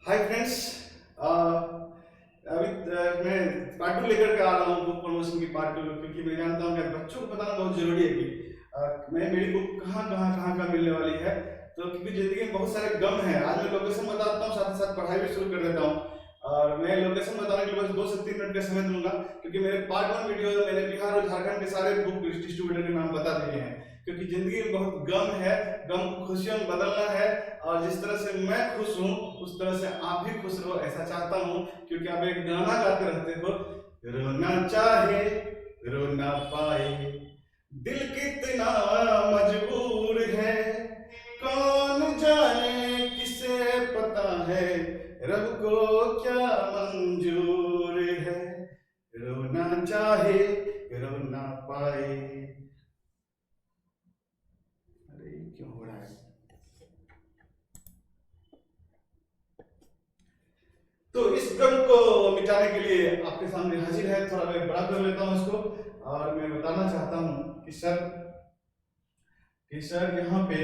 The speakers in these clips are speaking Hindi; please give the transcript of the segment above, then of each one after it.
Hi friends. अभी मैं पार्ट 2 लेकर के आ रहा हूँ, बुक प्रमोशन की पार्ट 2, क्योंकि मैं जानता हूँ कि बच्चों को बताना बहुत जरूरी है कि मेरी बुक कहाँ मिलने वाली है। तो क्योंकि जिंदगी में बहुत सारे गम हैं, आज मैं लोकेशन बताता हूँ, साथ ही साथ पढ़ाई भी शुरू कर देता हूँ। और मैं लोकेशन बताने के लिए बस 2 से 3 मिनट का समय दूंगा, क्योंकि मेरे पार्ट 1 वीडियो में मैंने बिहार और झारखंड के सारे बुक डिस्ट्रीब्यूटर के नाम बता दिए हैं। क्योंकि जिंदगी में बहुत गम है, गम को खुशियों में बदलना है। और जिस तरह से मैं खुश हूँ उस तरह से आप भी खुश रहो, ऐसा चाहता हूँ। क्योंकि आप एक गाना गाते रहते हो, रोना चाहे रो ना पाए, दिल कितना मजबूर है, कौन जाने किसे पता है, रब को क्या मंजूर है, रोना चाहे रो ना पाए। अरे क्यों हो रहा है? तो इस गम को मिटाने के लिए आपके सामने हाजिर है। थोड़ा मैं बड़ा कर लेता हूँ इसको, और मैं बताना चाहता हूँ कि सर यहाँ पे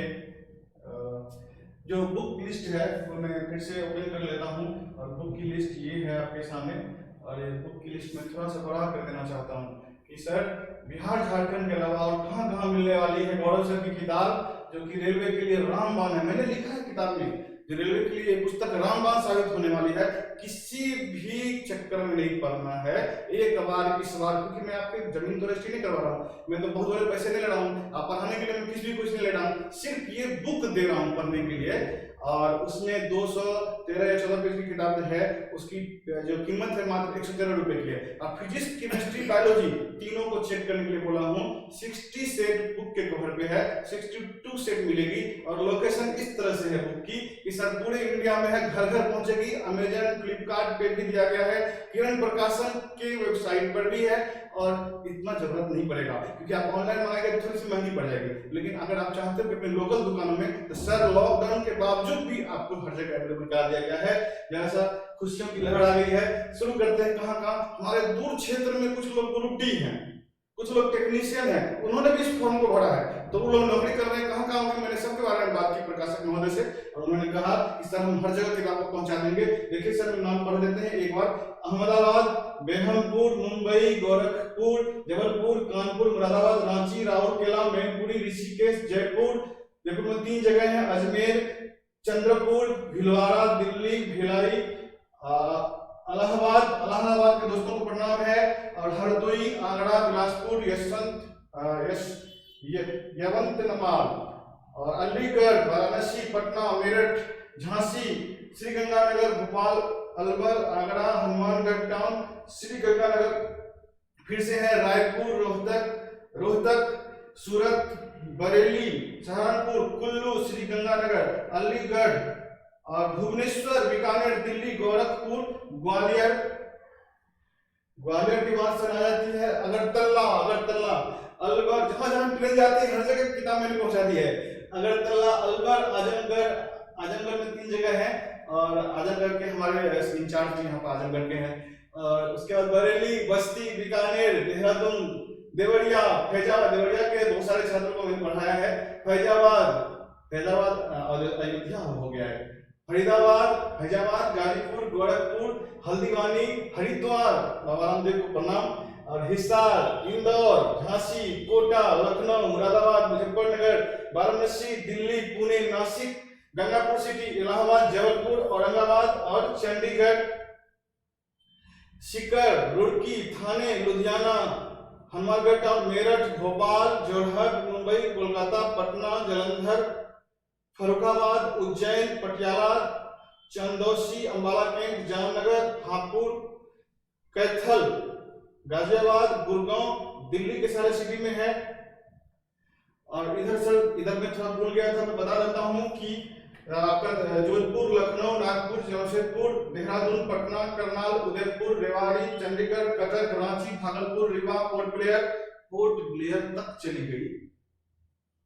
जो बुक लिस्ट है वो मैं फिर से ओपन कर लेता हूँ। और बुक की लिस्ट ये है आपके सामने। और ये बुक की लिस्ट में थोड़ा सा बड़ा कर देना चाहता हूँ कि सर बिहार झारखंड के अलावा और कहाँ मिलने वाली है गौरव सर की किताब, जो कि रेलवे के लिए रामबाण है। मैंने लिखा है किताब में, जो रेलवे के लिए पुस्तक रामबाण साबित होने वाली है। किसी भी चक्कर में नहीं पड़ना है, एक बार इस बार, क्योंकि मैं आपके जमीन तो रजिस्ट्री नहीं करवा रहा हूँ, मैं तो बहुत बड़े पैसे नहीं ले रहा हूँ, आप पढ़ाने के लिए मैं फीस भी कुछ नहीं ले रहा हूँ, सिर्फ ये बुक दे रहा हूँ पढ़ने के लिए। और उसमें 213 या 14 पेज की किताब है, उसकी जो कीमत है मात्र 113 रुपए की है। और फिजिक्स, केमिस्ट्री, बायोलॉजी तीनों को चेक करने के लिए बोला हूँ। 60 सेट बुक के कवर पे है, 62 सेट मिलेगी। और लोकेशन इस तरह से है बुक की कि सर पूरे इंडिया में है, घर घर पहुंचेगी। अमेजन, फ्लिपकार्ट पे भी दिया गया है, किरण प्रकाशन की वेबसाइट पर भी है। और इतना जरूरत नहीं पड़ेगा, क्योंकि आप ऑनलाइन मंगाएंगे थोड़ी सी महंगी पड़ जाएगी। लेकिन अगर आप चाहते हो कि अपने लोकल दुकानों में, तो सर लॉकडाउन के बावजूद भी आपको हर जगह अवेलेबल करा दिया गया है। जैसा खुशियों की लहर आ गई है। शुरू करते हैं कहाँ हमारे दूर क्षेत्र में कुछ लोग ग्रुप डी हैं, कुछ लोग टेक्नीशियन हैं, उन्होंने भी इस फॉर्म को भरा है। तो वो लोग नौकरी कर रहे हैं, कहाँ होंगे, मैंने सबके बारे में बात की प्रकाशक महोदय से, और उन्होंने कहा कि सर हम हर जगह किताब को पहुंचा देंगे। देखिए सर, नाम पढ़ देते हैं एक बार। अहमदाबाद, बेहमपुर, मुंबई, गोरखपुर, जबलपुर, कानपुर, मुरादाबाद, रांची, राउरकेला, मैनपुरी, ऋषिकेश, जयपुर में 3 जगह है, अजमेर, चंद्रपुर, भीलवाड़ा, दिल्ली, भिलाई, इलाहाबाद के दोस्तों को प्रणाम है। और हरदोई, आगरा, बिलासपुर, यवंतमाल, और अलीगढ़, वाराणसी, पटना, मेरठ, झांसी, श्रीगंगानगर, भोपाल, अलवर, आगरा, हनुमानगढ़ टाउन, श्री गंगानगर, फिर से है रायपुर, रोहतक, सूरत, बरेली, सहारनपुर, कुल्लू, श्री गंगानगर, अलीगढ़, और भुवनेश्वर, बीकानेर, दिल्ली, गोरखपुर, ग्वालियर की बात सुना जाती है, अगरतला, अलवर, जहां ट्रेन जाती है हर जगह किताब मैंने पहुंचा दी है। अगरतला, अलवर, आजमगढ़ में 3 जगह है। और आजमगढ़ के हमारे इंचार्ज जी यहाँ पर आजमगढ़ के हैं। और उसके बाद बरेली, बस्ती, बीकानेर, देहरादून, देवरिया, देवरिया के बहुत सारे छात्रों को मैंने पढ़ाया है। फैजाबाद अयोध्या हो गया है, फैजाबाद, गाजीपुर, गोरखपुर, हल्द्वानी, हरिद्वार, बाबा रामदेव को प्रणाम, और हिसार, इंदौर, झांसी, कोटा, लखनऊ, मुरादाबाद, मुजफ्फरनगर, वाराणसी, दिल्ली, पुणे, नासिक, गंगापुर सिटी, इलाहाबाद, जबलपुर, औरंगाबाद, और चंडीगढ़, सीकर, रुड़की, थाने, लुधियाना, हनुमानगढ़ टाउन, मेरठ, भोपाल, जोरहट, मुंबई, कोलकाता, पटना, जालंधर, फर्रुखाबाद, उज्जैन, पटियाला, चंदौसी, अंबाला कैंट, जामनगर, हापुड़, कैथल, गाजियाबाद, गुड़गांव, दिल्ली के सारे सिटी में है। और इधर में थोड़ा भूल गया था, मैं बता देता हूँ कि आपका जोधपुर, लखनऊ, नागपुर, जमशेदपुर, देहरादून, पटना, करनाल, उदयपुर, रेवाड़ी, चंडीगढ़, कटक, रांची, भागलपुर, रीवा, पोर्ट ब्लेयर तक चली गई।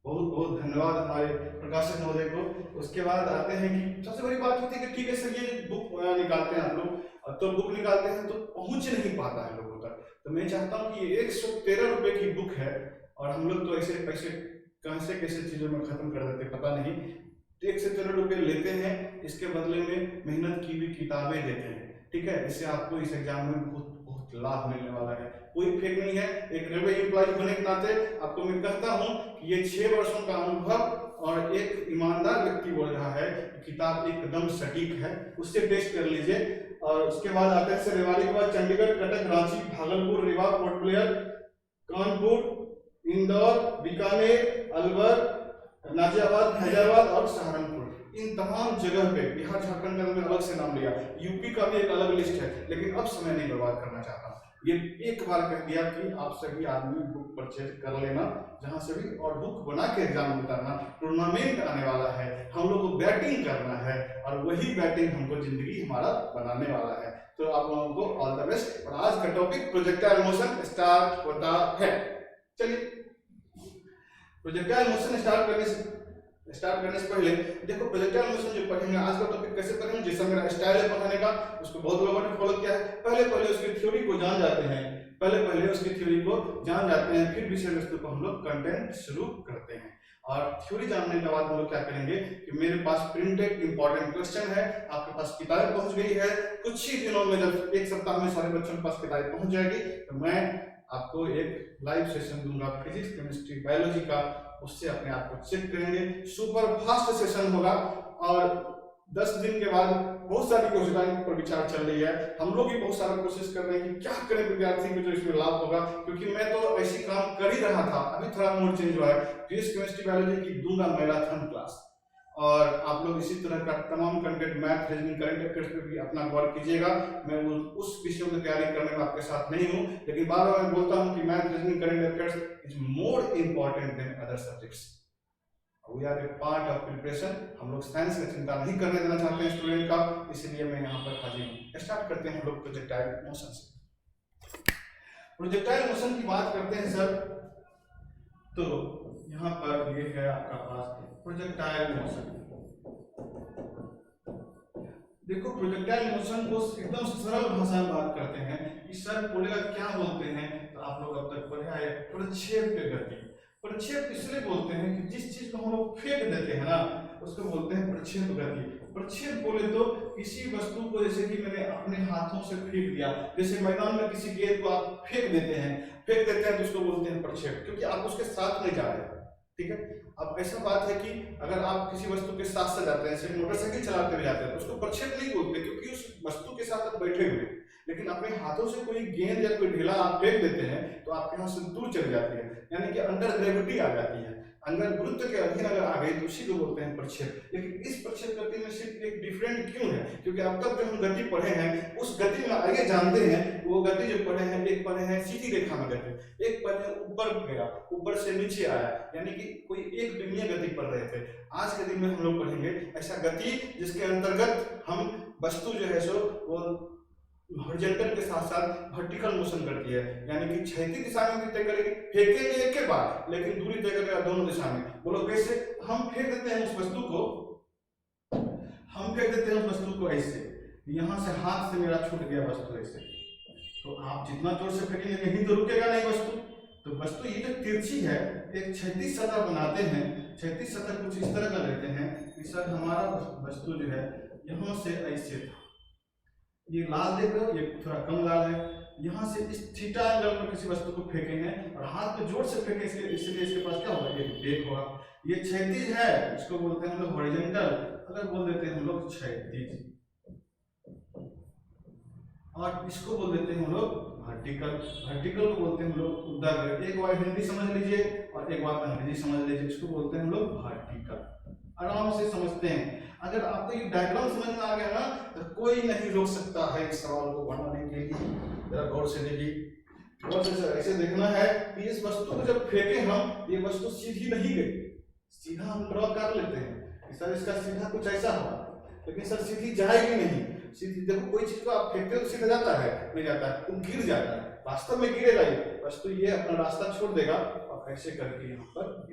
बहुत बहुत धन्यवाद हमारे प्रकाशक महोदय को। उसके बाद आते हैं कि सबसे बड़ी बात होती है कि ठीक है सर, ये बुक निकालते हैं हम लोग, तो बुक निकालते हैं तो पहुंच नहीं पाता है लोगों तक। तो मैं चाहता हूं कि ये 113 रुपए की बुक है, और हम लोग तो ऐसे पैसे कैसे चीजों में खत्म कर देते पता नहीं। 1 से 13 रुपये लेते हैं, इसके बदले में मेहनत की हुई किताबें देते हैं। ठीक है, इससे आपको इस एग्जाम में बहुत बहुत लाभ मिलने वाला है, कोई फेक नहीं है। एक रेलवे एम्प्लॉय होने के नाते आपको मैं कहता हूं कि ये 6 वर्षों का अनुभव और एक ईमानदार व्यक्ति बोल रहा है कि किताब एकदम सटीक है, उससे टेस्ट कर लीजिए। और उसके बाद आते हैं रेवाड़ी के बाद चंडीगढ़, कटक, रांची, भागलपुर, रीवा, पोर्ट ब्लेयर, कानपुर, इंदौर, बीकानेर, अलवर, गाजियाबाद, हैदराबाद और सहारनपुर। इन तमाम जगह पे बिहार झारखंड का मैंने अलग से नाम लिया, यूपी का भी एक अलग लिस्ट है, लेकिन अब समय नहीं बर्बाद करना चाहता। ये एक बार कह दिया कि आप सभी आदमी बुक परचेज कर लेना जहां से भी, और बुक बना के एग्जाम उतारना। टूर्नामेंट आने वाला है, हम लोग को बैटिंग करना है, और वही बैटिंग हमको जिंदगी हमारा बनाने वाला है। तो आप लोगों को ऑल द बेस्ट। और आज का टॉपिक प्रोजेक्टाइल मोशन स्टार्ट होता है। चलिए, प्रोजेक्टाइल मोशन स्टार्ट करने से पहले देखो, प्रोजेक्टाइल मोशन जो पढ़ेंगे आज का टॉपिक कैसे पढ़ेंगे, जैसा मेरा स्टाइल है पढ़ाने का, उसको बहुत लोगों ने फॉलो किया है। पहले उसकी थ्योरी को जान जाते हैं, फिर विषय वस्तु को हम लोग कंटेंट शुरू करते हैं। और थ्योरी जानने के बाद हम लोग क्या करेंगे कि मेरे पास प्रिंटेड इंपॉर्टेंट क्वेश्चन है, आपके पास किताब पहुंच गई है। कुछ ही दिनों में, जब एक सप्ताह में सारे बच्चों के पास किताब पहुंच जाएगी, तो मैं आपको एक लाइव सेशन दूंगा फिजिक्स, केमिस्ट्री, बायोलॉजी का, उससे अपने आप को चेक करेंगे। सुपर फास्ट सेशन होगा। और 10 दिन के बाद बहुत सारी कोशिशें पर विचार चल रही है, हम लोग भी बहुत सारा कोशिश कर रहे हैं कि क्या करें विद्यार्थी को जो इसमें लाभ होगा, क्योंकि मैं तो ऐसी काम कर ही रहा था, अभी थोड़ा मोड चेंज हुआ है। फिजिक्स, केमिस्ट्री, बायोलॉजी की दूंगा मैराथन क्लास, और आप लोग इसी तरह का तमाम content, math, reasoning, current affairs पे भी अपना गौर कीजिएगा। मैं उस विषयों की तैयारी करने में आपके साथ नहीं हूं, लेकिन बार बार मैं बोलता हूं कि math, reasoning, current affairs is more important than other subjects. We are a part of preparation. हम लोग साइंस का चिंता नहीं करने देना चाहते हैं स्टूडेंट का, इसलिए मैं यहाँ पर हाजिर हूँ। स्टार्ट करते हैं हम लोग प्रोजेक्टाइल मोशन से। प्रोजेक्टाइल मोशन की बात करते हैं सर, तो यहाँ पर ये है आपका पास प्रोजेक्टाइल मोशन। देखो, प्रोजेक्टाइल मोशन को एकदम सरल भाषा में बात करते हैं कि सर बोलेगा क्या बोलते हैं, तो आप लोग अब तक पढ़े आए, प्रक्षेप गति। प्रक्षेप इसलिए बोलते हैं कि जिस चीज को हम लोग फेंक देते हैं ना, उसको बोलते हैं प्रक्षेप गति। प्रक्षेप बोले तो किसी वस्तु को, जैसे कि मैंने अपने हाथों से फेंक दिया, जैसे मैदान में किसी गेंद को आप फेंक देते हैं तो उसको बोलते हैं प्रक्षेप, क्योंकि आप उसके साथ नहीं जा रहे। ठीक है, अब ऐसा बात है कि अगर आप किसी वस्तु के साथ से जाते हैं, जैसे मोटरसाइकिल चलाते हुए जाते हैं, तो उसको प्रक्षेप नहीं बोलते, क्योंकि उस वस्तु के साथ आप बैठे हुए। लेकिन अपने हाथों से कोई गेंद या कोई ढेला आप फेंक देते हैं, तो आपके हाथ से दूर चली जाती है, यानी कि अंडर ग्रेविटी आ जाती है, अंदर गुरुत्व के अधीन अगर आ गई, तो उसी को बोलते हैं प्रक्षेप। लेकिन इस प्रक्षेप गति में सिर्फ एक डिफरेंट क्यों है, क्योंकि अब तक जो हम गति पढ़े हैं, उस गति में आगे जानते हैं, वो गति जो पढ़े हैं, एक पढ़े हैं सीधी रेखा में गति, एक पढ़े ऊपर गया, ऊपर से नीचे आया, यानी कि कोई एक दुनिया गति पढ़ रहे थे। आज के दिन में हम लोग पढ़ेंगे ऐसा गति जिसके अंतर्गत हम वस्तु जो है सो वो हॉरिजॉन्टल के साथ साथ वर्टिकल मोशन करती है, यानी कि क्षैतिज दिशा में भी तय करेगी, फेंकेंगे एक के बाद, लेकिन दूरी तय करेगा दोनों दिशा में। बोलो कैसे? हम फेंक देते हैं उस वस्तु को, ऐसे, यहाँ से हाथ से मेरा छूट गया वस्तु ऐसे, तो आप जितना जोर से फेंकेंगे कहीं तो रुकेगा नहीं वस्तु। तो वस्तु ये जो तिरछी है, एक क्षैतिज सतह बनाते हैं, क्षैतिज सतह कुछ इस तरह का लेते हैं कि सर हमारा वस्तु जो है यहाँ से ऐसे था, ये लाल देख रहे हो, ये थोड़ा कम लाल है, यहाँ से इस थीटा एंगल में किसी वस्तु को फेंकेंगे और हाथ पे जोर से फेंके, इसलिए इसके पास क्या होगा, एक बेग होगा। ये क्षैतिज है, इसको बोलते हैं हम लोग हॉरिजॉन्टल, अगर बोल देते हैं हम लोग क्षैतिज, और इसको बोल देते हैं हम लोग वर्टिकल। वर्टिकल को बोलते हैं हम लोग ऊर्ध्वाधर। एक बार हिंदी समझ लीजिए और एक बार अंग्रेजी समझ लीजिए, इसको बोलते हैं हम लोग वर्टिकल। आराम से समझते हैं। अगर आपको ये डायग्राम समझ में आ गया ना, तो कोई नहीं रोक सकता है इस सवाल को बनाने के लिए। जरा गौर से देखिए, गौर से ऐसे देखना है कि इस वस्तु को जब फेंके हम, ये वस्तु सीधी नहीं गई, सीधा हम ड्रॉ कर लेते हैं सर इसका सीधा कुछ ऐसा होगा, लेकिन सर सीधी जाएगी नहीं। सीधी देखो, कोई चीज को आप फेंकते हो तो सीधा जाता है? नहीं जाता है, वो गिर जाता है, वास्तव में गिरेगा ये वस्तु, ये अपना रास्ता छोड़ देगा और ऐसे करके यहाँ पर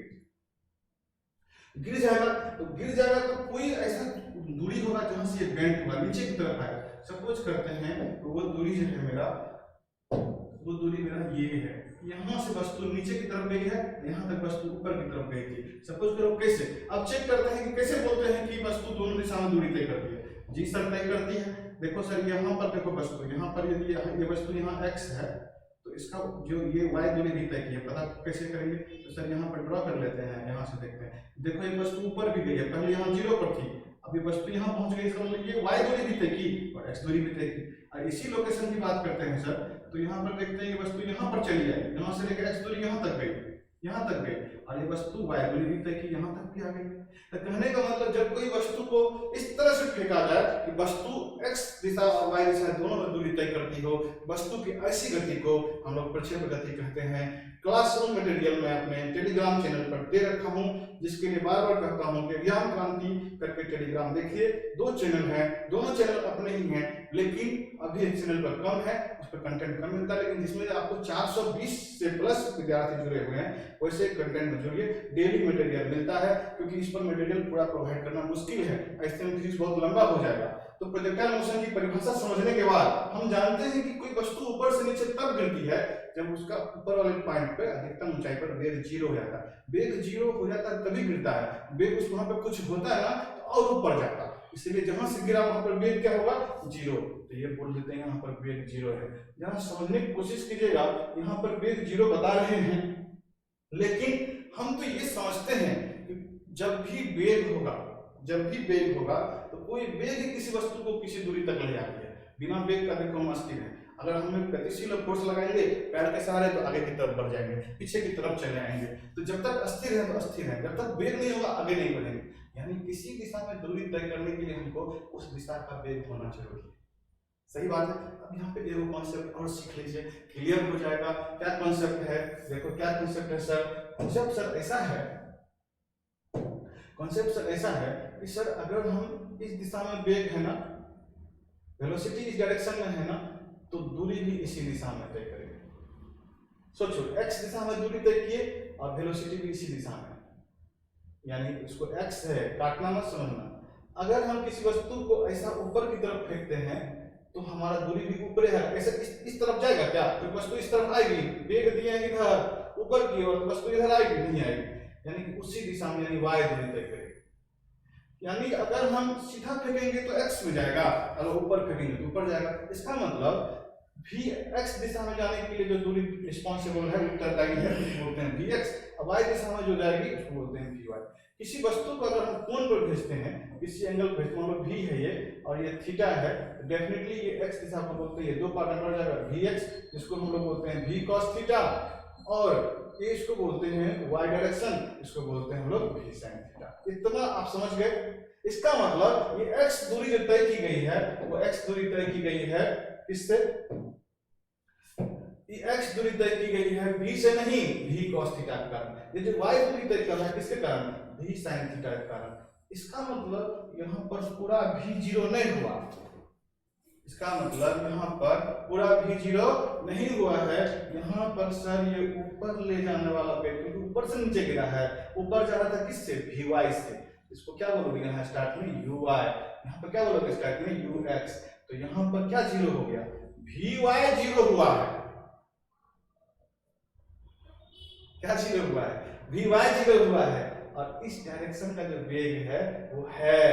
गिर जाएगा। तो गिर जाएगा तो कोई ऐसा दूरी होगा जहां से ये बेंट हुआ नीचे की तरफ आएगा। सपोज करते हैं तो वो दूरी जो है मेरा, वो दूरी मेरा ये है, यहाँ से वस्तु नीचे की तरफ गई है, यहाँ तक वस्तु ऊपर की तरफ गई थी। सपोज करो कैसे, अब चेक करते हैं कि कैसे बोलते हैं कि वस्तु दोनों दिशा में दूरी तय करती है। जी सर तय करती है। देखो सर यहाँ पर देखो वस्तु, यहाँ पर यदि ये वस्तु यहाँ x है तो इसका जो ये y दूरी भी तय की है, पता कैसे करेंगे? तो सर यहाँ पर ड्रॉ कर लेते हैं, यहाँ से देखते हैं। देखो ये वस्तु ऊपर भी गई है, पहले यहाँ 0 पर थी, अब ये वस्तु यहाँ पहुंच गई, इसका मतलब ये y दूरी भी तय की और x दूरी भी तय की। और इसी लोकेशन की बात करते हैं सर, तो यहाँ पर देखते हैं ये वस्तु यहाँ पर चली आई, यहाँ से लेकर x दूरी यहाँ तक गई, यहाँ तक गई, और ये वस्तु y दूरी भी तय की, यहाँ तक भी आ गई। तो कहने का मतलब जब कोई वस्तु को इस तरह से फेंका जाए कि वस्तु x दिशा और y दिशा दोनों में दूरी तय करती हो, वस्तु की ऐसी गति को हम लोग प्रक्षेप गति कहते हैं। क्लासरूम मटेरियल में अपने टेलीग्राम चैनल पर दे रखा हूं, जिसके लिए बार बार कहता हूं कि ज्ञान क्रांति करके टेलीग्राम देखिए। 2 चैनल हैं, दोनों चैनल अपने ही हैं, लेकिन अभी एक चैनल पर कम है, उस पर कंटेंट कम मिलता है, लेकिन जिसमें आपको 420 से प्लस विद्यार्थी जुड़े हुए हैं, वैसे कंटेंट में जुड़िए, डेली मटेरियल मिलता है, क्योंकि इस पर मटेरियल पूरा प्रोवाइड करना मुश्किल है, ऐसे में फिजिक्स बहुत लंबा हो जाएगा। तो प्रोजेक्टाइल मोशन की परिभाषा समझने के बाद हम जानते हैं कि कोई वस्तु ऊपर से नीचे तब गिरती है जब उसका ऊपर वाले पॉइंट पे अधिकतम ऊंचाई पर वेग 0 हो जाता है। वेग 0 हो जाता है तभी गिरता है, वेग उस वहां पे कुछ होता है ना तो और ऊपर जाता है, इसलिए जहां से गिरा वहां पर वेग क्या होगा? 0। तो ये बोल देते हैं यहाँ पर वेग 0 है। जहां समझने की कोशिश कीजिएगा, यहाँ पर वेग 0 बता रहे हैं, लेकिन हम तो ये समझते हैं कि जब भी वेग होगा तो कोई वेग किसी वस्तु को किसी दूरी तक ले जाती है। बिना वेग का देखो हम अस्थिर हैं, अगर हम गतिशील फोर्स लगाएंगे पैर के सहारे तो आगे की तरफ बढ़ जाएंगे, पीछे की तरफ चले आएंगे। तो जब तक अस्थिर है तो अस्थिर है, जब तक वेग नहीं होगा आगे नहीं बढ़ेंगे। यानी किसी दिशा में दूरी तय करने के लिए हमको उस दिशा का वेग होना जरूरी है। सही बात है। अब यहाँ पे एगो कॉन्सेप्ट और सीख लीजिए, क्लियर हो जाएगा। क्या कॉन्सेप्ट है? देखो क्या कॉन्सेप्ट है सर? कॉन्सेप्ट सर ऐसा है, कॉन्सेप्ट सर ऐसा है कि सर अगर हम इस दिशा में वेग है ना, वेलोसिटी इस डायरेक्शन में है ना, तो दूरी भी इसी दिशा में तय करेंगे। सोचो x दिशा में दूरी तय किए और वेलोसिटी भी इसी दिशा में, यानी इसको x है, काटना मत समझना। अगर हम किसी वस्तु को ऐसा ऊपर की तरफ फेंकते हैं तो हमारा दूरी भी ऊपर है, ऐसे इस तरफ जाएगा क्या? तो वस्तु इस तरफ आएगी, वेग दिए इधर ऊपर की ओर, वस्तु इधर आएगी नहीं आएगी, यानी कि उसी दिशा में यानी y दूरी तय करेगी। यानी अगर हम सीधा फेंकेंगे तो x में जाएगा, अगर ऊपर फेंकेंगे तो ऊपर जाएगा। इसका मतलब भी x दिशा में जाने के लिए जो दूरी रिस्पॉन्सिबल है, उत्तरदायी है, उसको बोलते हैं vx, और y दिशा में जो जाएगी उसको बोलते हैं vy। किसी वस्तु को अगर हम कोण पर भेजते हैं, किसी एंगल पर भेजते हैं, v है ये और ये थीटा है, तो डेफिनेटली ये x दिशा को बोलते हैं, ये दो पार्ट में बढ़ जाएगा vx, जिसको हम लोग बोलते हैं v cos थीटा, और ये इसको बोलते हैं y डायरेक्शन, इसको बोलते हैं हम लोग v sin थीटा। इतना आप समझ गए? इसका मतलब ये x दूरी जो तय की गई है वो x दूरी तय की गई है किससे? ये x दूरी तय की गई है v से नहीं, v cos थीटा के कारण। ये जो y दूरी तय कर रहा है किसके कारण? v sin थीटा के कारण। इसका मतलब यहाँ पर पूरा v 0 नहीं हुआ, इसका मतलब यहाँ पर पूरा v 0 नहीं हुआ है। यहाँ पर सर ये ऊपर ले जाने वाला वेग, क्योंकि ऊपर से नीचे गिरा है, ऊपर जा रहा था किससे? vy से। इसको क्या बोलोगे यहाँ स्टार्ट में? uy, यहाँ पर क्या बोलोगे स्टार्ट में? ux। तो यहाँ पर क्या 0 हो गया? vy 0 हुआ है। क्या 0 हुआ है? vy 0 हुआ है, और इस डायरेक्शन का जो वेग है वो है।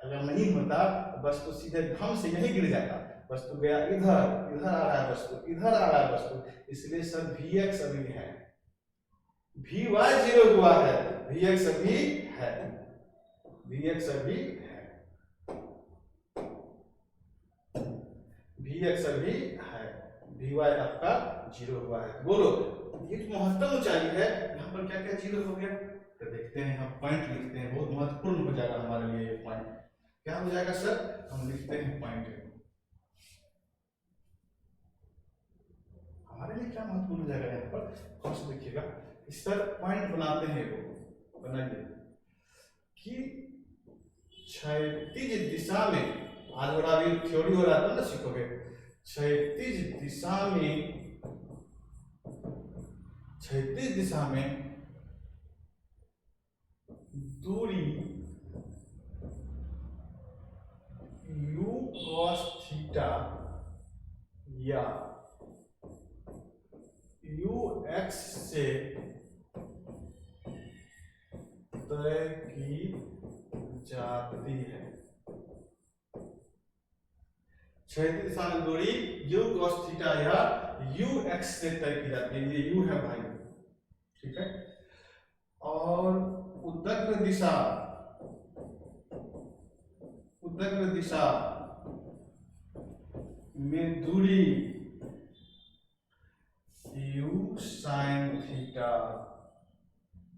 अगर नहीं होता बस तो सीधे घम से यहीं गिर जाता, वस्तु गया इधर, इधर आ रहा है वस्तु, इधर आ रहा है वस्तु, इसलिए सर vx अभी है, vy 0 हुआ है, vx अभी है, vx अभी है, vx अभी है, vy आपका 0 हुआ है। बोलो ये जो महत्तम ऊंचाई है यहाँ पर क्या क्या 0 हो गया? तो देखते हैं, हम पॉइंट लिखते हैं, बहुत महत्वपूर्ण हो जाएगा हमारे लिए ये पॉइंट। क्या हो जाएगा सर? हम लिखते हैं पॉइंट। हमारे लिए क्या महत्वपूर्ण हो जाएगा यहाँ पर? फर्स्ट देखिएगा, सर पॉइंट बनाते हैं, वो बनाइए कि क्षैतिज दिशा में, आज बड़ा भी थ्योरी हो रहा था ना, सीखोगे। क्षैतिज दिशा में दूरी u cos थीटा या ux x से तय की जाती है। क्षैतिज दिशा में दूरी u cos थीटा या ux से तय की जाती है। ये u है भाई, ठीक है। और उदग्र दिशा में दूरी u sin थीटा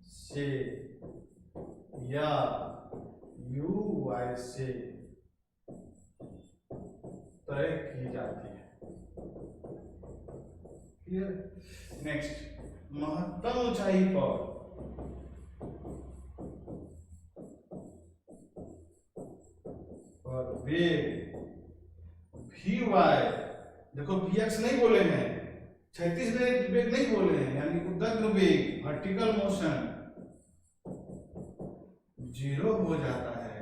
से या uy से तय की जाती है। क्लियर। नेक्स्ट, महत्तम ऊंचाई पर वेग vy, देखो vx नहीं बोले हैं, क्षैतिज वेग नहीं बोले हैं, यानी उदग्र वेग वर्टिकल मोशन 0 हो जाता है।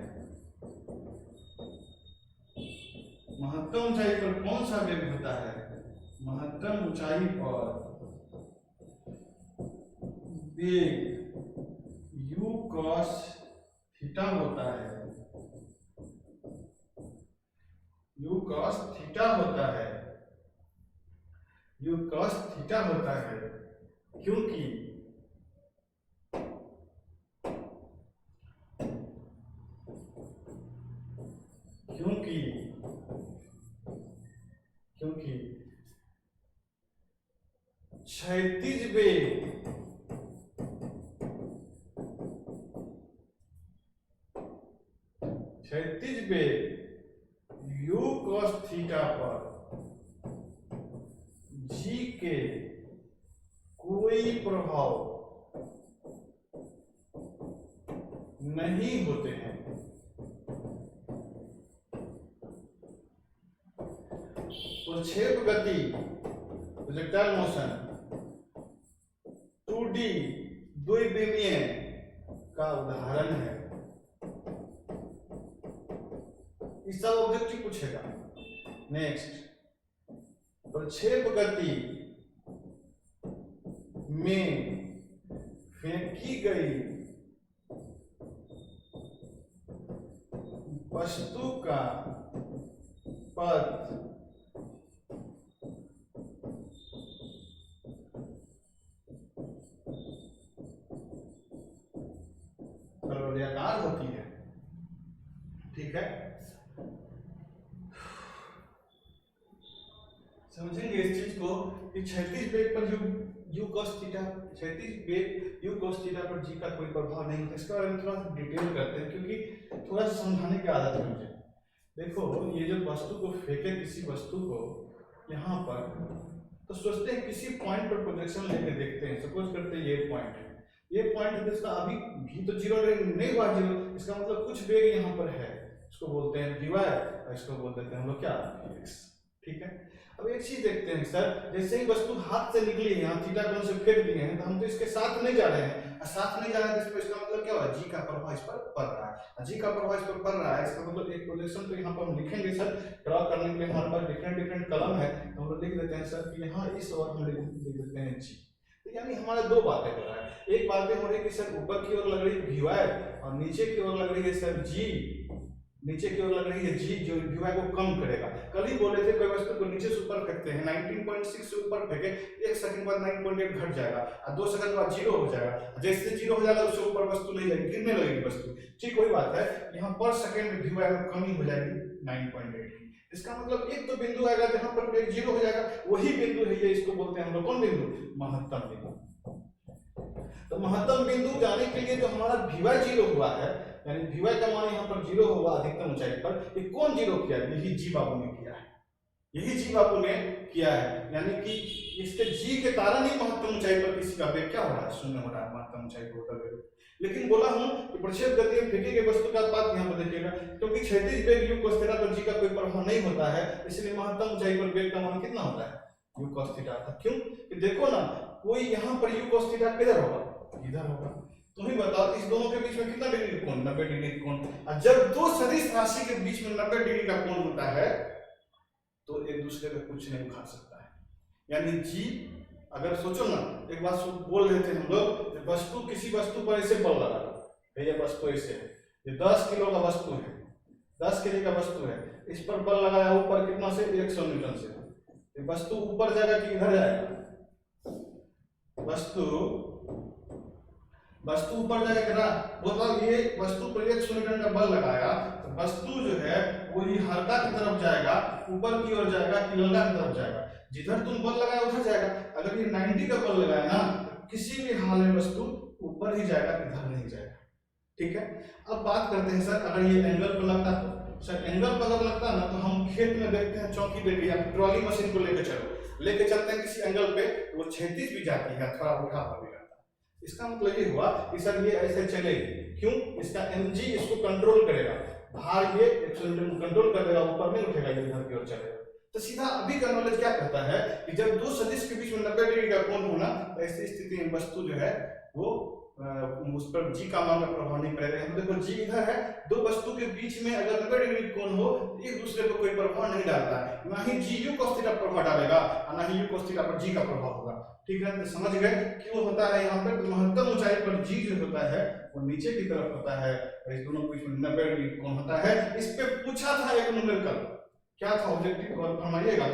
महत्तम ऊंचाई पर कौन सा वेग होता है? महत्तम ऊंचाई पर वेग u cos थीटा होता है। u cos थीटा होता है। u cos थीटा होता है क्योंकि क्षैतिज वेग u cos थीटा पर g के कोई प्रभाव नहीं होते हैं। प्रक्षेप गति प्रोजेक्टाइल मोशन 2D द्विविमीय का उदाहरण है। इस सब ऑब्जेक्टिव पूछेगा। नेक्स्ट, प्रक्षेप गति में फेंकी गई वस्तु का पथ वलयाकार होती है, ठीक है। समझेंगे इस चीज को कि क्षैतिज वेग पर u cos थीटा, क्षैतिज वेग u cos थीटा पर g का कोई प्रभाव नहीं होता। इसके बारे में थोड़ा सा डिटेल करते हैं क्योंकि थोड़ा सा समझाने की आदत है मुझे। देखो, ये जब वस्तु को फेंके, किसी वस्तु को यहाँ पर, तो सोचते हैं किसी पॉइंट पर प्रोजेक्शन लेके देखते हैं। सपोज करते हैं ये पॉइंट है, ये पॉइंट है, इसका अभी भी तो जीरो नहीं हुआ जीरो, इसका मतलब कुछ वेग यहाँ पर है, इसको बोलते हैं vy और इसको बोल देते हैं हम लोग क्या, vx, ठीक है। अब एक चीज देखते हैं सर, जैसे ही वस्तु हाथ से निकली है, यहाँ थीटा कोण से फेंक दिए हैं, तो हम तो इसके साथ नहीं जा रहे हैं, और साथ नहीं जा रहे हैं तो इसका मतलब क्या हुआ, जी का प्रभाव इस पर पड़ रहा है। जी का प्रभाव इस पर पड़ रहा है, इसका मतलब एक प्रोजेक्शन तो यहाँ पर हम लिखेंगे सर, ड्रॉ करने के लिए हमारे पास डिफरेंट कलम है, तो हम लोग लिख देते हैं सर कि यहाँ इस और हम लिख देते हैं जी। तो यानी हमारे दो बातें हो रहा है। एक बातें हो रही है कि सर ऊपर की ओर लग रही है vy और नीचे की ओर लग रही है सर g, नीचे की ओर लग रही है g जो vy को कम करेगा। कल ही बोले थे कोई वस्तु को नीचे से ऊपर फेंकते हैं, 19.6 से ऊपर फेंके, 1 सेकंड बाद 9.8 घट जाएगा और 2 सेकंड बाद 0 हो जाएगा। जैसे 0 हो जाएगा उससे ऊपर वस्तु नहीं जाएगी, गिरने लगेगी वस्तु। ठीक वही बात है, यहाँ पर सेकंड vy में कमी हो जाएगी 9.8 की। इसका मतलब एक तो बिंदु आएगा जहां पर वेग 0 हो जाएगा, वही बिंदु है, ये इसको बोलते हैं हम लोग कौन बिंदु, महत्तम बिंदु। तो महत्तम बिंदु जाने के लिए जो हमारा vy 0 हुआ है, यानी vy का मान यहाँ पर 0 होगा अधिकतम ऊंचाई पर, ये कौन 0 किया है, यही जी बाबू ने किया है, यही जी बाबू ने किया है। यानी कि इसके जी के कारण ही महत्तम ऊंचाई पर किसी का वेग क्या हो रहा है, शून्य हो रहा है, महत्तम ऊंचाई पर होता है। लेकिन बोला हूं कि प्रक्षेप गति में फेंकी गई वस्तु का बात यहाँ पर देखिएगा, क्योंकि क्षैतिज वेग u cos थीटा पर g का कोई प्रभाव नहीं होता है, इसलिए महत्तम ऊंचाई पर वेग का मान कितना होता है, u cos थीटा। क्यों कि देखो ना, कोई यहाँ पर u cos थीटा किधर होगा, इधर होगा। तुम ही बताओ इस दोनों के बीच में कितना डिग्री कोण, 90 डिग्री कोण। और जब दो सदिश राशि के बीच में 90 डिग्री का कोण होता है तो एक दूसरे का कुछ नहीं उखाड़ सकता है। यानी g अगर सोचो ना, एक बात बोल रहे थे हम लोग, वस्तु किसी वस्तु पर ऐसे बल लगा दो, ये वस्तु ऐसे है, ये 10 किलो का वस्तु है, 10 केजी का वस्तु है, इस पर बल लगाया ऊपर कितना से, 100 न्यूटन से, ये वस्तु ऊपर जाएगा कि इधर जाएगा, वस्तु ऊपर जाएगा कितना, मतलब ये वस्तु पर 100 न्यूटन का बल लगाया, तो वस्तु जो है वो ये हल्का की तरफ जाएगा, ऊपर की ओर जाएगा कि लल्का की तरफ जाएगा, जिधर तुम बल लगाया उधर जाएगा। अगर ये 90 का बल लगाया ना, तो किसी भी हाल में वस्तु ऊपर ही जाएगा, इधर नहीं जाएगा। ठीक है, अब बात करते हैं सर, अगर ये एंगल पर लगता तो सर, एंगल पर अगर लगता ना, तो हम खेत में देखते हैं चौकी पे या ट्रॉली मशीन को लेके चलते हैं किसी एंगल पे, तो वो क्षैतिज भी जाती है, थोड़ा उठा हुआ भी रहता है। इसका मतलब ये हुआ कि सर ये ऐसे चलेगी, क्यों, इसका mg इसको कंट्रोल करेगा, भार ये 100 न्यूटन को कंट्रोल कर देगा, ऊपर नहीं उठेगा, ये इधर की ओर चलेगा। तो सीधा अभी का नॉलेज क्या कहता है कि जब दो सदिश के बीच में 90 डिग्री का कोण होना, तो ऐसी स्थिति में वस्तु जो है वो उस पर जी का मान का प्रभाव नहीं पड़ेगा। हम देखो जी इधर है, दो वस्तु के बीच में अगर 90 डिग्री कोण हो, एक दूसरे पर कोई प्रभाव नहीं डालता है, ना ही जी यू cos थीटा प्रभाव डालेगा और ना ही यू cos थीटा पर जी का प्रभाव होगा। ठीक है, तो समझ गए क्यों होता है यहाँ पर, महत्तम ऊंचाई पर जी जो होता है वो नीचे की तरफ होता है, और इस दोनों के बीच में 90 डिग्री कोण होता है। इस पे पूछा था एक न्यूमेरिकल, क्या था ऑब्जेक्टिव, गौर फरमाइएगा,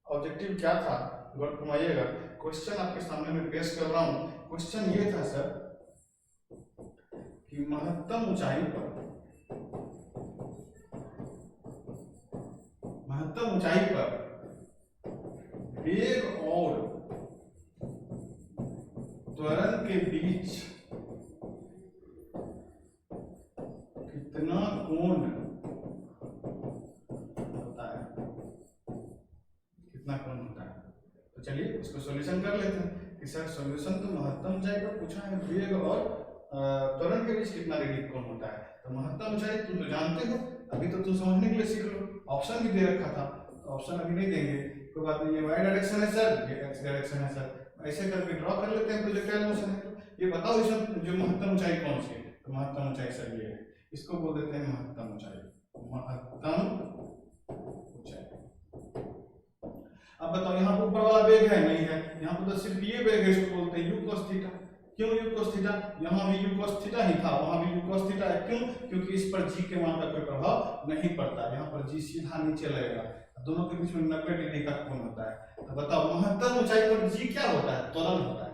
ऑब्जेक्टिव क्या था, गौर फरमाइएगा। क्वेश्चन आपके सामने में पेश कर रहा हूं। क्वेश्चन ये था सर कि महत्तम ऊंचाई पर वेग और त्वरण के बीच कितना कोण होता है, कितना कोण होता है। तो चलिए इसको सॉल्यूशन कर लेते हैं कि सर सॉल्यूशन तो महत्तम ऊंचाई पर पूछा है, वेग और त्वरण के बीच कितना डिग्री कोण होता है। तो महत्तम ऊंचाई तुम तो जानते हो, अभी तो तुम समझने के लिए सीख लो, ऑप्शन भी दे रखा था, तो ऑप्शन अभी नहीं देंगे, कोई बात नहीं। ये y डायरेक्शन है सर, ये x डायरेक्शन है सर, ऐसे करके ड्रॉ कर लेते हैं प्रोजेक्टाइल मोशन है। तो ये बताओ इसमें जो महत्तम ऊंचाई कौन सी है, तो महत्तम ऊंचाई सर ये है, इसको बोल देते हैं महत्तम ऊंचाई, महत्तम ऊंचाई। अब बताओ यहाँ पर ऊपर वाला वेग है नहीं है, यहाँ पर तो सिर्फ ये वेग है, इसको बोलते हैं u cos थीटा। क्यों u cos थीटा, यहाँ भी u cos थीटा ही था, वहां भी u cos थीटा है, क्यों, क्योंकि इस पर g के मान का कोई प्रभाव नहीं पड़ता, यहाँ पर g सीधा नीचे लगेगा, दोनों के बीच में 90 डिग्री का कोण होता है। तो बताओ महत्तम ऊंचाई पर g क्या होता है, त्वरण होता है,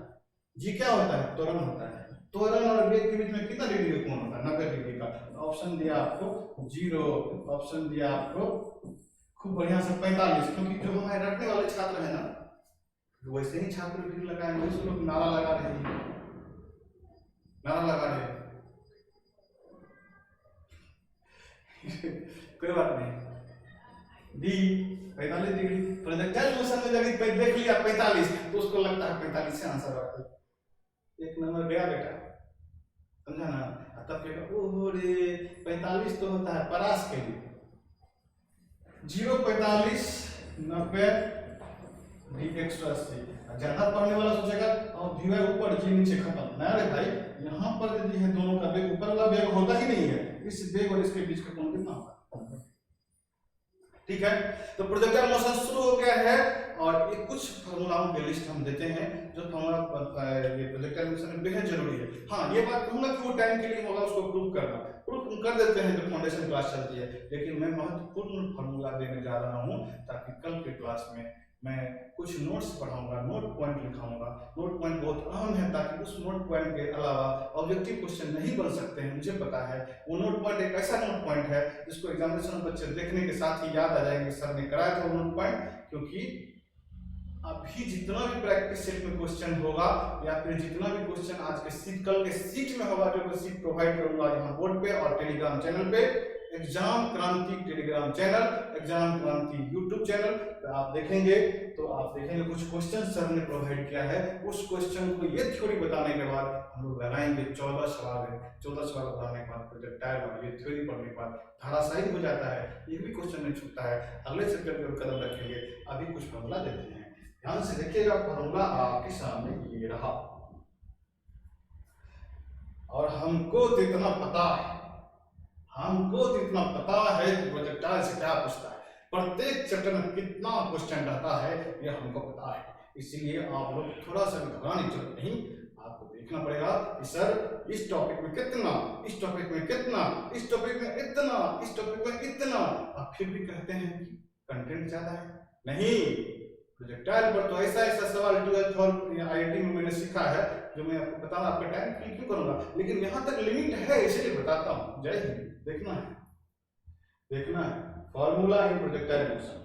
g क्या होता है, त्वरण होता है। त्वरण और वेग के बीच में कितना डिग्री का कोण होता है, 90 डिग्री का। ऑप्शन दिया आपको 0, ऑप्शन दिया आपको खूब बढ़िया से 45, क्योंकि जो हमारे रखने वाले छात्र है ना, वैसे ही छात्र भीड़ लगाए, वैसे लोग नारा लगा रहे हैं, नारा लगा रहे हैं कोई बात नहीं। डी 45 डिग्री, प्रोजेक्टाइल मोशन में जब देख लिया 45, तो उसको लगता है 45 से आंसर आता है, एक नंबर गया बेटा, समझा ना। तब कहेगा ओहो रे 45 तो होता है परास के लिए, 0 45 90 डी 180। ज्यादा पढ़ने वाला सोचेगा और dy ऊपर जी नीचे खत्म, ना रे भाई, यहाँ पर यदि है दोनों का वेग, ऊपर वाला वेग होता ही नहीं है, इस वेग और इसके बीच का कोण कितना होगा। ठीक है, तो प्रोजेक्टाइल मोशन शुरू हो गया है, और ये कुछ फॉर्मूलाओं की लिस्ट हम देते हैं जो फॉर्मूला ये प्रोजेक्टाइल मोशन में बेहद जरूरी है। हाँ, ये बात कहूंगा कि वो टाइम के लिए होगा, उसको प्रूव करना, प्रूफ कर देते हैं जब फाउंडेशन क्लास चलती है, लेकिन मैं महत्वपूर्ण फॉर्मूला देने जा रहा हूँ ताकि कल के क्लास में मैं कुछ नोट्स पढ़ाऊंगा, नोट पॉइंट लिखाऊंगा। नोट पॉइंट बहुत अहम है, ताकि उस नोट पॉइंट के अलावा ऑब्जेक्टिव क्वेश्चन नहीं बन सकते हैं, मुझे पता है। वो नोट पॉइंट एक ऐसा नोट पॉइंट है जिसको एग्जामिनेशन में बच्चे देखने के साथ ही याद आ जाएंगे, सर ने कराया था वो नोट पॉइंट। क्योंकि अभी जितना भी प्रैक्टिस सेट में क्वेश्चन होगा, या फिर जितना भी क्वेश्चन आज के सीट कल के सीट में होगा, जो मैं सीट प्रोवाइड करूंगा यहाँ बोर्ड पे और टेलीग्राम चैनल पे, एग्जाम क्रांति टेलीग्राम चैनल, एग्जाम क्रांति यूट्यूब चैनल पे आप देखेंगे, तो आप देखेंगे कुछ क्वेश्चन सर ने प्रोवाइड किया है। उस क्वेश्चन को ये थ्योरी बताने के बाद हम लोग लगाएंगे 14 सवाल है, 14 सवाल बताने के बाद प्रोजेक्टाइल और ये थ्योरी पढ़ने के बाद धाराशायी हो जाता है, ये भी क्वेश्चन नहीं छूटता है। अगले चैप्टर पर कदम रखेंगे, अभी कुछ फॉर्मूला देते हैं, ध्यान से देखिएगा। फॉर्मूला आपके सामने ये रहा, और हमको तो इतना पता है, हमको तो इतना पता है कि प्रोजेक्टाइल से क्या पूछता है, प्रत्येक चैप्टर में कितना क्वेश्चन रहता है, ये हमको पता है। इसीलिए आप लोग थोड़ा सा भी घबराने की जरूरत नहीं, आपको देखना पड़ेगा कि सर इस टॉपिक में कितना, इस टॉपिक में कितना, इस टॉपिक में इतना, इस टॉपिक में इतना। आप फिर भी कहते हैं कि कंटेंट ज्यादा है। नहीं, प्रोजेक्टाइल पर तो ऐसा ऐसा सवाल 12th और IIT में मैंने सीखा है जो मैं आपको बताना आपका टाइम क्यों करूंगा, लेकिन यहाँ तक लिमिट है इसलिए बताता हूँ। जय हिंद। देखना है, देखना है formula in projectile motion.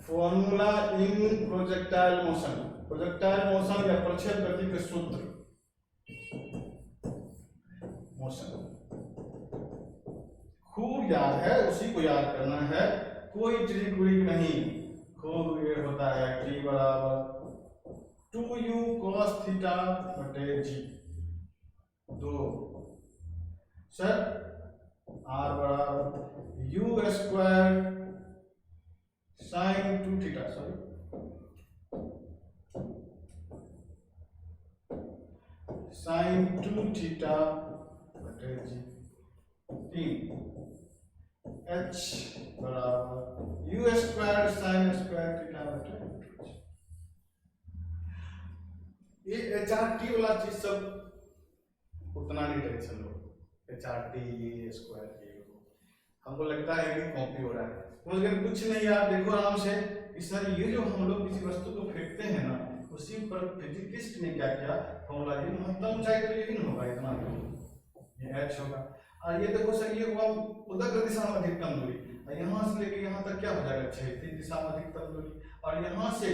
Formula in projectile motion, projectile motion या प्रक्षेप गति के सूत्र। मोशन खूब याद है, उसी को याद करना है, कोई ट्रिक व्रिक नहीं। खूब ये होता है t बराबर 2u cos थीटा बटे g, 2 सर r बराबर u square sine 2 theta, sorry sine 2 theta बटे जी, 3 h बराबर u square sine square theta बटे ये HRT वाला चीज सब उतना नहीं टेंशन लो। HRT ये स्क्वायर ये हमको लगता है कि कॉपी हो रहा है, मगर कुछ नहीं यार। देखो आराम से कि सर ये जो हम लोग किसी वस्तु को फेंकते हैं ना, उसी पर फिजिकिस्ट ने क्या किया, फॉर्मूला ये महत्तम ऊंचाई तो यही न होगा, इतना ये h होगा। और ये देखो सर ये हुआ उदग्र दिशा में अधिकतम दूरी, यहाँ से लेके यहाँ तक क्या हो जाएगा, क्षैतिज दिशा में अधिकतम दूरी। और यहाँ से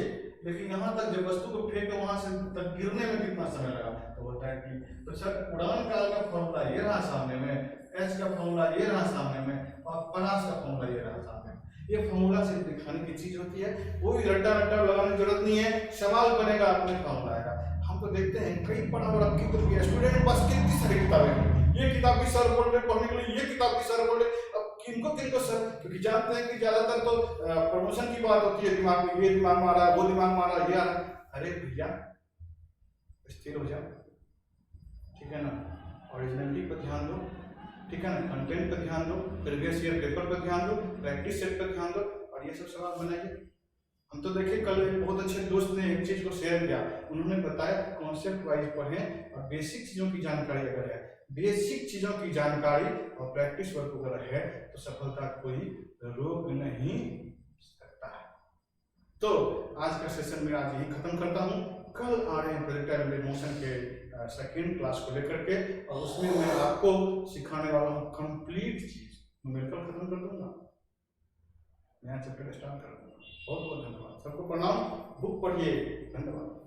लेकिन यहाँ तक जब वस्तु को फेंके वहां से तक गिरने में कितना समय लगा, तो होता है कि तो सर उड़ान काल का फॉर्मूला ये रहा सामने में, एच का फॉर्मूला ये रहा सामने में, और परास का फॉर्मूला ये रहा सामने में। ये फॉर्मूला सिर्फ दिखाने की चीज होती है, कोई रट्टा रट्टा लगाने की जरूरत नहीं है। सवाल बनेगा अपने फॉर्मूला आएगा। हम तो देखते हैं कई बड़ा बड़ा स्टूडेंट के पास कितनी सारी किताबें, ये किताब भी सर बोल रहे पढ़ने के लिए, ये किताब भी सर बोल रहे। अब किनको सर, क्योंकि जानते हैं कि ज्यादातर तो प्रमोशन की बात होती है, दिमाग में ये दिमाग में आ रहा है, वो दिमाग में आ रहा है, ये आ रहा है। अरे भैया स्थिर हो जाओ, ठीक है ना, ओरिजिनलिटी पर ध्यान दो, ठीक है ना, कंटेंट पर ध्यान दो, प्रीवियस ईयर पेपर पर ध्यान दो, प्रैक्टिस सेट पर ध्यान दो, और ये सब सवाल बनाइए। हम तो देखिए कल एक बहुत अच्छे दोस्त ने एक चीज को शेयर किया, उन्होंने बताया कि कॉन्सेप्ट वाइज पढ़ें और बेसिक चीजों की जानकारी अगर है, बेसिक चीजों की जानकारी और प्रैक्टिस वर्क अगर है तो सफलता कोई रोक नहीं सकता है। तो आज का सेशन में आज यही खत्म करता हूँ। कल आ रहे हैं प्रोजेक्टाइल मोशन के सेकेंड क्लास को लेकर के, और उसमें मैं आपको सिखाने वाला हूँ कंप्लीट चीज। न्यूमेरिकल खत्म कर दूंगा, नया चैप्टर स्टार्ट कर दूंगा। बहुत बहुत धन्यवाद सबको, प्रणाम। बुक पढ़िए, धन्यवाद।